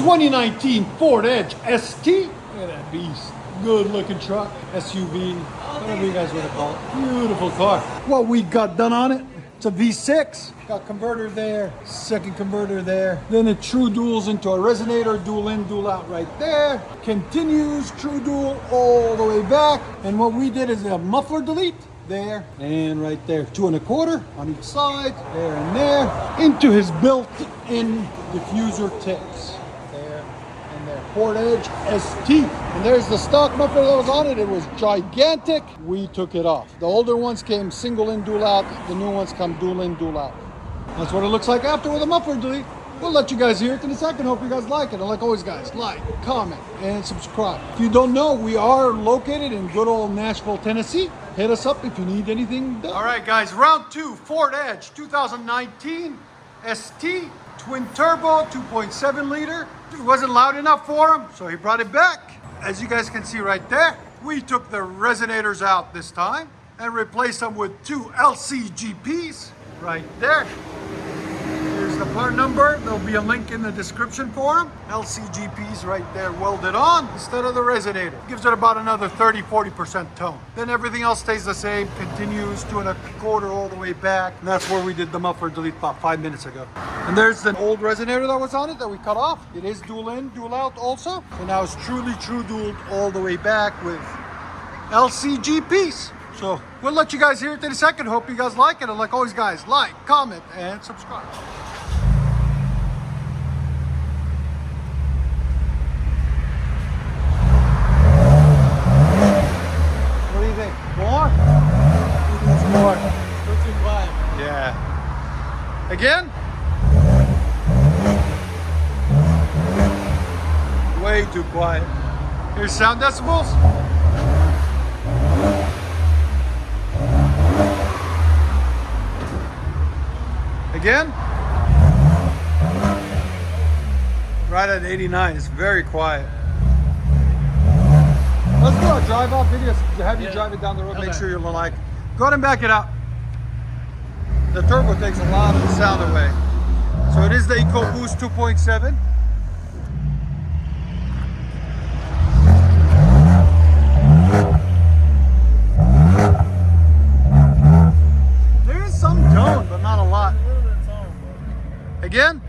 2019 Ford Edge ST. Look at that beast. Good looking truck, SUV, whatever you guys want to call it. Beautiful car. What we got done on it, it's a V6. Got converter there, second converter there. Then it true duals into a resonator, dual in, dual out right there. Continues true dual all the way back. And what we did is a muffler delete there and right there. 2 1/4 on each side, there and there. Into his built-in diffuser tips. There and there. Ford Edge ST. And there's the stock muffler that was on it. It was gigantic. We took it off. The older ones came single in, dual out. The new ones come dual in, dual out. That's what it looks like after with a muffler delete. We'll let you guys hear it in a second. Hope you guys like it. And like always, guys, like, comment, and subscribe. If you don't know, we are located in good old Nashville, Tennessee. Hit us up if you need anything done. All right, guys, round 2, Ford Edge 2019 ST, twin turbo, 2.7 liter. It wasn't loud enough for him, so he brought it back. As you guys can see right there, we took the resonators out this time and replaced them with 2 LCGPs right there. Here's the part number. There'll be a link in the description for them. LCGPs right there welded on instead of the resonator. Gives it about another 30-40% tone. Then everything else stays the same, continues 2 1/4 all the way back. And that's where we did the muffler delete about 5 minutes ago. And there's the old resonator that was on it that we cut off. It is dual in, dual out also. So now it's truly true dual all the way back with LCGPs. So we'll let you guys hear it in a second. Hope you guys like it. And like always, guys, like, comment, and subscribe. What do you think? More? More. Too quiet. Yeah. Again? Way too quiet. Here's sound decibels. Again? Right at 89, it's very quiet. Let's do a drive off video to have you drive it down the road, make sure you're like. Go ahead and back it up. The turbo takes a lot of the sound away. So it is the EcoBoost 2.7. There is some tone, but not a lot. Again?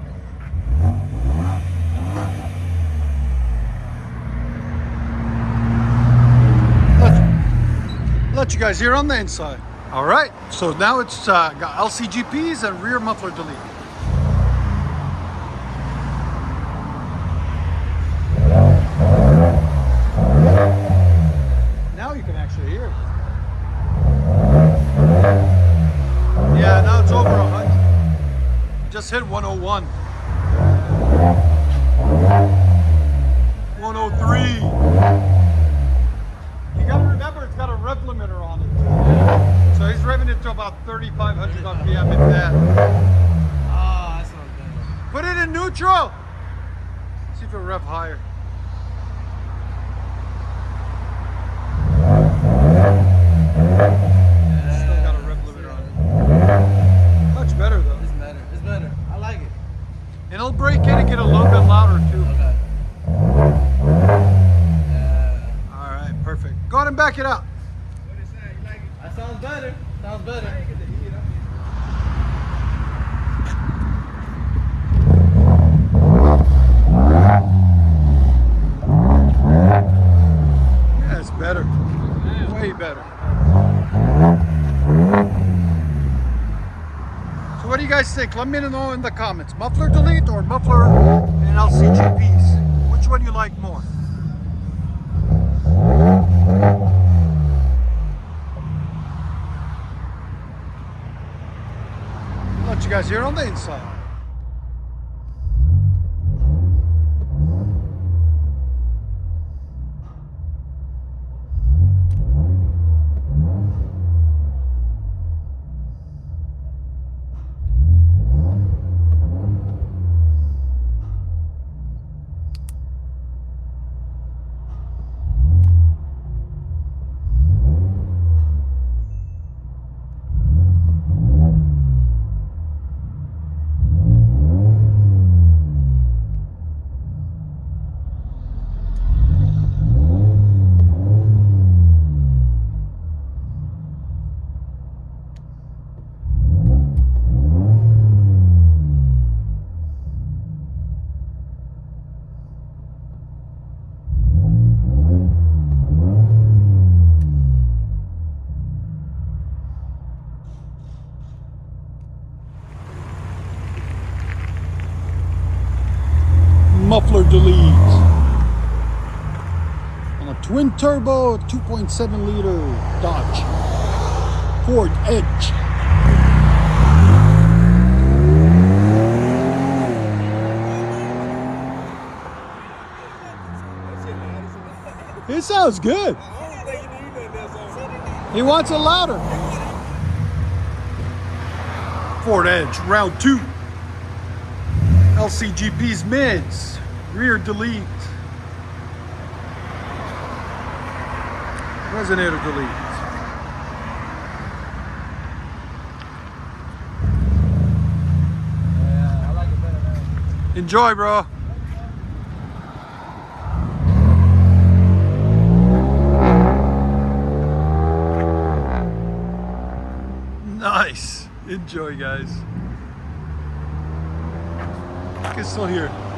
Let you guys hear on the inside. All right, so now it's got LCGPs and rear muffler delete. Now you can actually hear it. Yeah, now it's over 100. Just hit 101. 103. You gotta remember it's got a rev limiter on it. So he's revving it to about 3,500 RPM if that. Ah, that's not good. Put it in neutral. See if it'll rev higher. Still got a rev limiter on it. Much better though. It's better. It's better. I like it. And it'll break in and get a little bit louder too. Okay. Perfect. Go ahead and back it up. What do you say? You like it? That sounds better. Sounds better. Yeah, it's better. Way better. So what do you guys think? Let me know in the comments. Muffler delete or muffler and LCGPs? Which one you like more? Let you guys hear on the inside. muffler delete. On a twin turbo 2.7 liter Dodge Ford Edge. It sounds good. He wants it louder. Ford Edge, round 2. LCGP's mids, rear delete. Resonator delete. Yeah, I like it better now. Enjoy, bro. Nice. Enjoy, guys. I can still hear it.